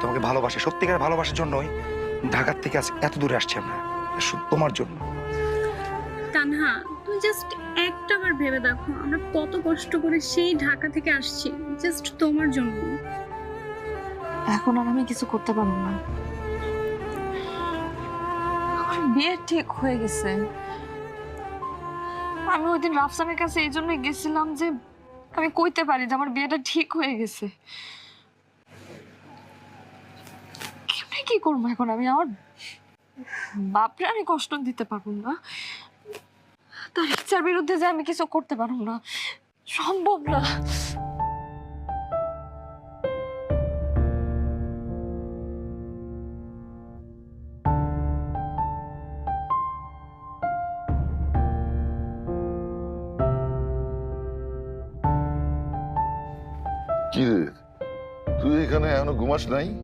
তোমাকে ভালোবাসে, সত্যিকার ভালোবাসার জন্যই ঢাকার থেকে আজ এত দূরে আসছি আমরা, শুধু তোমার জন্য। তানহা, তুমি জাস্ট একটা বার ভেবে দেখো আমরা কত কষ্ট করে সেই ঢাকা থেকে আসছি জাস্ট তোমার জন্য। এখন আর আমি কিছু করতে পারবো না। আমার বিয়ে ঠিক হয়ে গেছে। আমি ওই দিন রাফসানের কাছে এই জন্যই গেছিলাম যে আমি কইতে পারি যে আমার বিয়েটা ঠিক হয়ে গেছে। কেমনে কি করবো এখন আমি? আমার বাপরে আমি কষ্ট দিতে পারবো না, তার ইচ্ছার বিরুদ্ধে যে আমি কিছু করতে পারবো না, সম্ভব না। কি রে, তুই এখানে এখনো ঘুমাস নাই?